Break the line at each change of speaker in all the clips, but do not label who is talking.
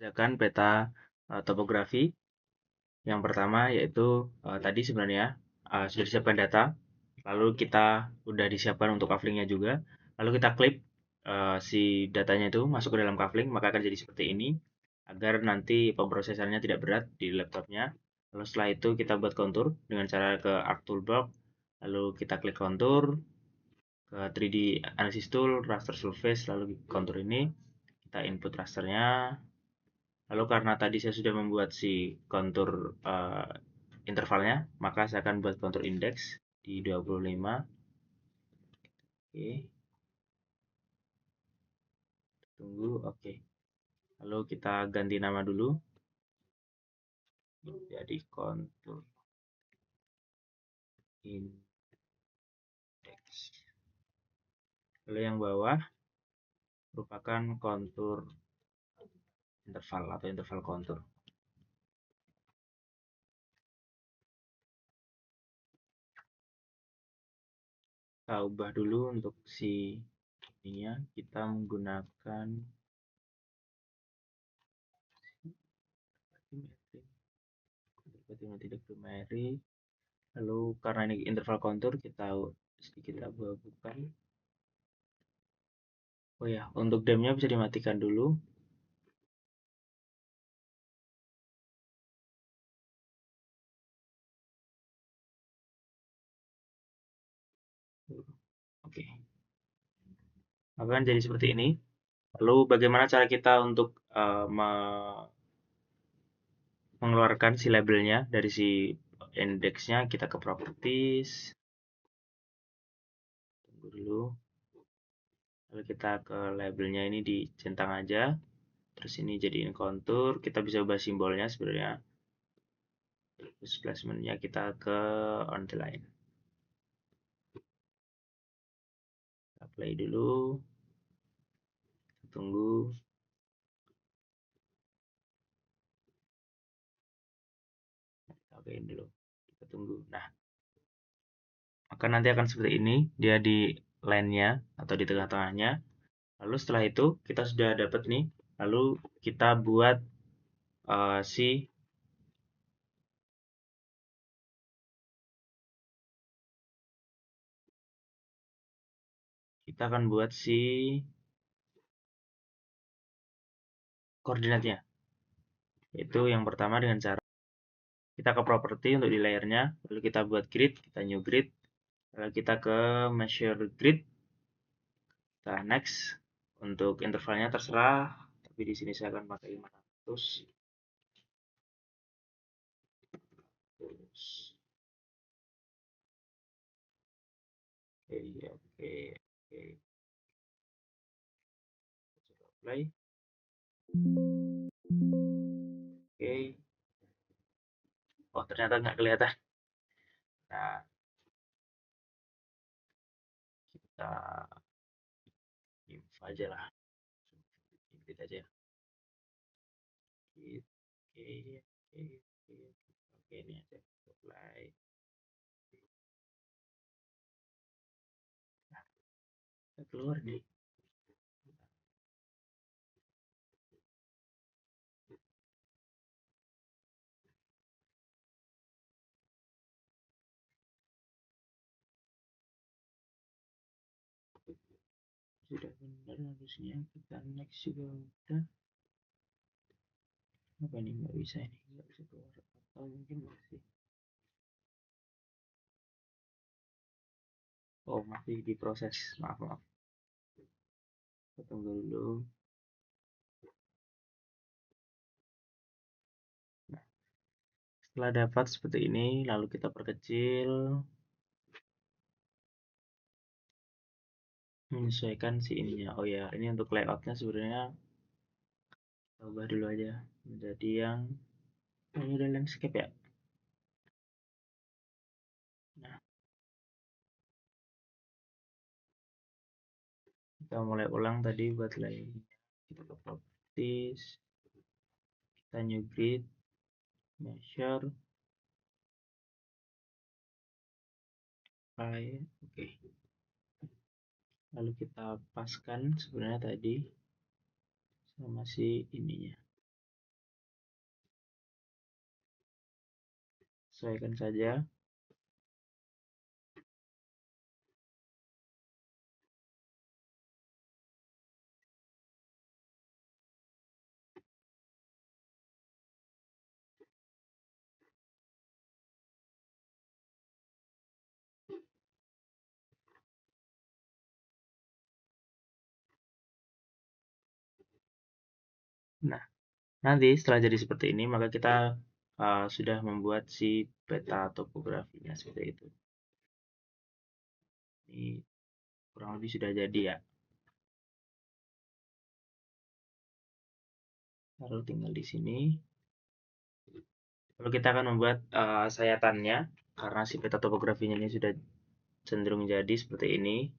mengerjakan peta topografi. Yang pertama yaitu tadi sebenarnya sudah disiapkan data, lalu kita udah disiapkan untuk kaflingnya juga, lalu kita klik si datanya itu masuk ke dalam kafling, maka akan jadi seperti ini, agar nanti pemrosesannya tidak berat di laptopnya. Lalu setelah itu kita buat kontur dengan cara ke Arc Toolbox, lalu kita klik kontur, ke 3D Analysis Tool, Raster Surface, lalu kontur ini, kita input rasternya. Lalu karena tadi saya sudah membuat si kontur intervalnya, maka saya akan buat kontur indeks di 25. Oke, tunggu. Oke, lalu kita ganti nama dulu jadi kontur indeks. Lalu yang bawah merupakan kontur interval atau interval kontur. Kita ubah dulu untuk si ininya, kita menggunakan tidak primary. Lalu karena ini interval kontur, kita sedikit abu-abukan. Oh ya, untuk demnya bisa dimatikan dulu. Oke, akan jadi seperti ini. Lalu bagaimana cara kita untuk mengeluarkan si labelnya dari si indeksnya? Kita ke properties, tunggu dulu. Lalu kita ke labelnya ini dicentang aja. Terus ini jadiin kontur. Kita bisa ubah simbolnya sebenarnya. Terus placementnya kita ke on the line. Kita play dulu. Tunggu. Oke, ini dulu. Kita tunggu. Nah, maka nanti akan seperti ini. Dia di line-nya atau di tengah-tengahnya. Lalu setelah itu kita sudah dapat nih. Lalu kita buat si kita akan buat si koordinatnya. Itu yang pertama dengan cara kita ke property untuk di layernya, lalu kita buat grid, kita new grid, lalu kita ke measure grid, kita next. Untuk intervalnya terserah, tapi di sini saya akan pakai 500. Oke. Coba play. Oke. Oh, ternyata nggak kelihatan. Nah, kita info aja lah. Grid aja. Oke, ini aja. Play. Nah, kita keluar nih. Sudah benar harusnya, kita next juga udah. Apa ini nggak bisa, ini nggak bisa keluar, atau mungkin masih, oh masih diproses, maaf. Kita tunggu dulu. Nah, setelah dapat seperti ini, lalu kita perkecil, menyesuaikan si ininya. Oh ya, ini untuk layoutnya sebenarnya kita ubah dulu aja menjadi yang ini udah landscape ya. Nah, kita mulai ulang tadi buat layout. Kita ke properties, kita new grid, measure, oke. Lalu kita paskan sebenarnya tadi sama si ininya. sesuaikan saja. Nah, nanti setelah jadi seperti ini, maka kita sudah membuat si peta topografinya seperti itu. Ini kurang lebih sudah jadi ya. Lalu tinggal di sini. Lalu kita akan membuat sayatannya, karena si peta topografinya ini sudah cenderung jadi seperti ini.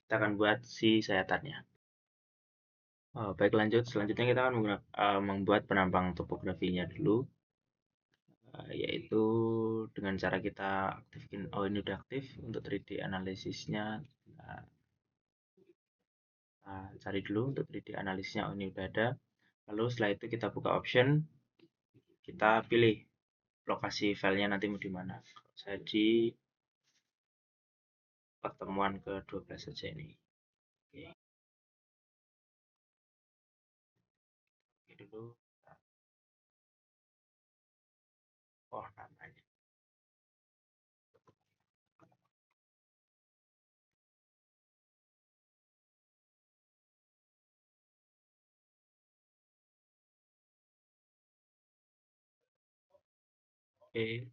Kita akan buat si sayatannya. Baik, lanjut. Selanjutnya kita akan membuat penampang topografinya dulu, yaitu dengan cara kita aktifkan. Oh, ini udah aktif untuk 3D analisisnya. Nah, cari dulu untuk 3D analisisnya. Oh, ini udah ada. Lalu setelah itu kita buka option, kita pilih lokasi filenya nanti mau di mana. Saya di pertemuan ke-12 saja ini. Oke, oke dulu. Oh, namanya. Oke,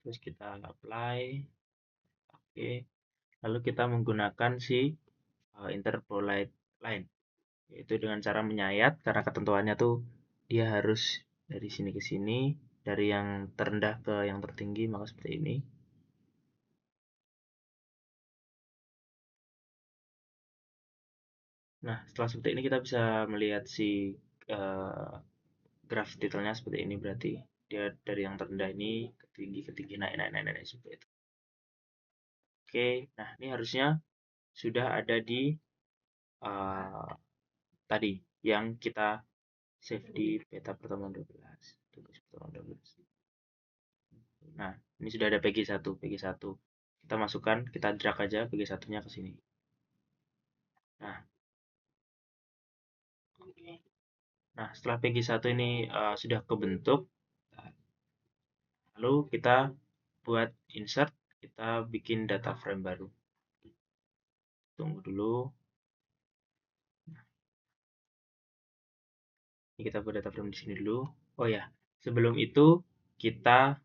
terus kita apply. Oke, lalu kita menggunakan si interpolate line, yaitu dengan cara menyayat, karena ketentuannya tuh dia harus dari sini ke sini, dari yang terendah ke yang tertinggi, maka seperti ini. Nah, setelah seperti ini kita bisa melihat si uh, graf detailnya seperti ini, berarti dia dari yang terendah ini ke tinggi, naik, naik, naik, naik, seperti itu. Oke, nah ini harusnya sudah ada di uh, tadi yang kita save di peta pertemuan 12. Tugas pertemuan 12. Nah, ini sudah ada PG1, PG1. Kita masukkan, kita drag aja PG1-nya ke sini. Nah, oke. Nah, setelah PG1 ini sudah kebentuk, lalu kita buat insert, kita bikin data frame baru. Tunggu dulu. Ini kita buat data frame di sini dulu. Oh ya, sebelum itu kita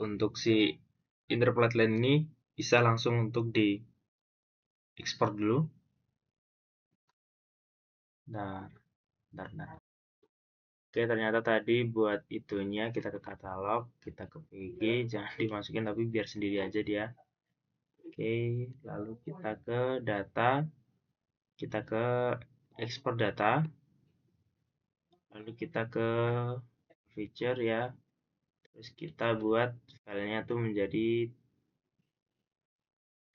untuk si interpolate line ini bisa langsung untuk di ekspor dulu. Nah, bentar. Oke, ternyata tadi buat itunya kita ke katalog, kita ke PG, jangan dimasukin tapi biar sendiri aja dia. Oke, lalu kita ke data, kita ke ekspor data, lalu kita ke feature ya, terus kita buat filenya tuh menjadi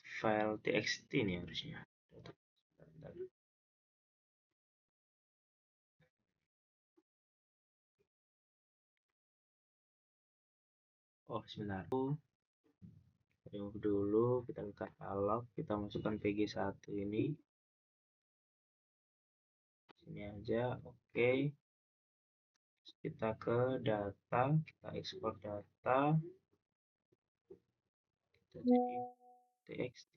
file txt nih harusnya. Oh, sebentar. Remove dulu, kita ke katalog, kita masukkan PG1 ini. Sini aja, oke. Kita ke data, kita ekspor data, kita jadi txt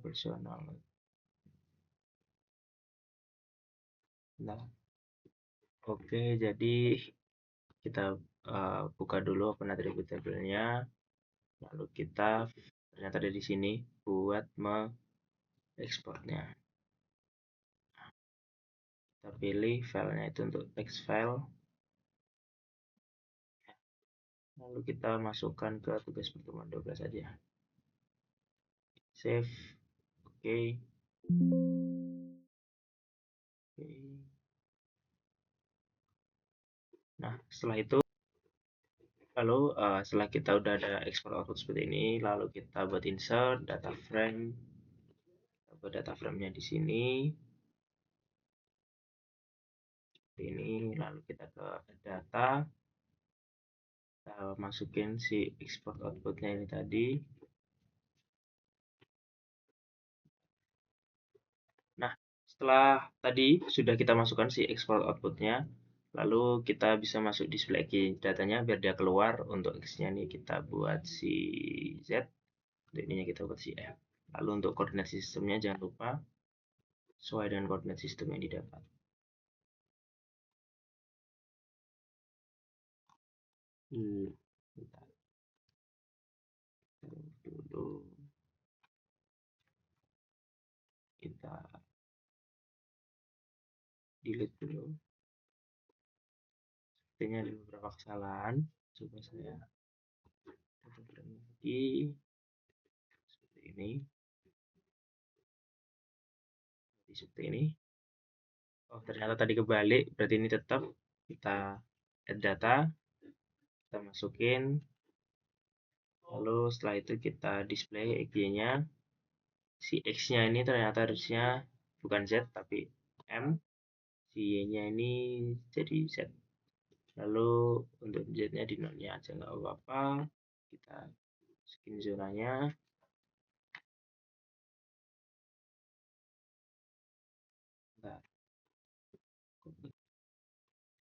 personal. Nah, oke, jadi kita buka dulu open attribute table-nya, lalu kita ternyata ada di sini buat mengekspornya. Kita pilih filenya itu untuk text file, lalu kita masukkan ke tugas pertemuan 12 saja. Save, oke. Nah, setelah itu, lalu setelah kita udah ada export output seperti ini, lalu kita buat insert data frame, kita buat data frame-nya di sini. ini, lalu kita ke data, kita masukin si export outputnya ini tadi. Nah, setelah tadi sudah kita masukkan si export outputnya, lalu kita bisa masuk display key datanya biar dia keluar. Untuk X-nya nih kita buat si Z, untuk ininya kita buat si F. Lalu untuk koordinat sistemnya jangan lupa sesuai dengan koordinat sistem yang didapat. Bentar. Dulu kita delete dulu. Sepertinya ada beberapa kesalahan. Coba saya lagi seperti ini. Seperti ini. Oh, ternyata tadi kebalik. Berarti ini tetap kita add data, kita masukin. Lalu setelah itu kita display EG-nya. Si X-nya ini ternyata harusnya bukan Z tapi M. Si Y-nya ini jadi Z. Lalu untuk Z-nya di nolnya aja nggak apa-apa. Kita skin zonanya.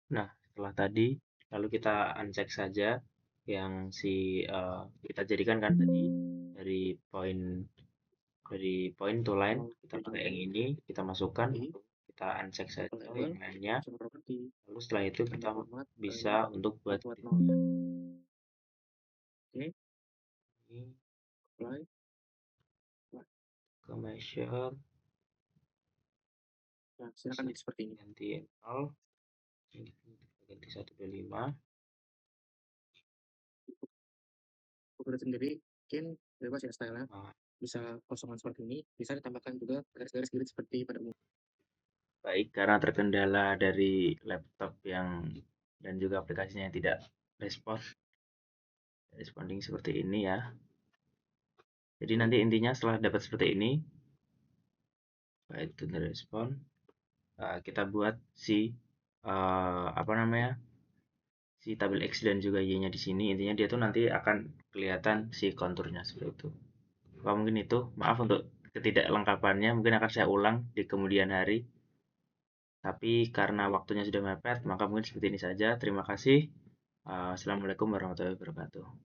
Nah, setelah tadi, lalu kita uncheck saja yang kita jadikan kan tadi dari point to line, kita pakai yang ini, kita masukkan, kita uncheck saja yang lainnya. Lalu setelah itu kita bisa untuk buat titiknya. Ini ke measure.
Nah, silakan seperti ini.
Ganti 0, ganti 125.
Ukuran sendiri mungkin bebas ya stylenya. Bisa kosongan seperti ini, bisa ditambahkan juga garis-garis grid seperti pada umumnya.
Baik, karena terkendala dari laptop dan juga aplikasinya yang tidak responding seperti ini ya. Jadi nanti intinya setelah dapat seperti ini, baik itu respon, kita buat si si tabel X dan juga Y-nya di sini. Intinya dia tuh nanti akan kelihatan si konturnya seperti itu. Kalau mungkin itu, maaf untuk ketidaklengkapannya, mungkin akan saya ulang di kemudian hari. Tapi karena waktunya sudah mepet, maka mungkin seperti ini saja. Terima kasih. Assalamualaikum warahmatullahi wabarakatuh.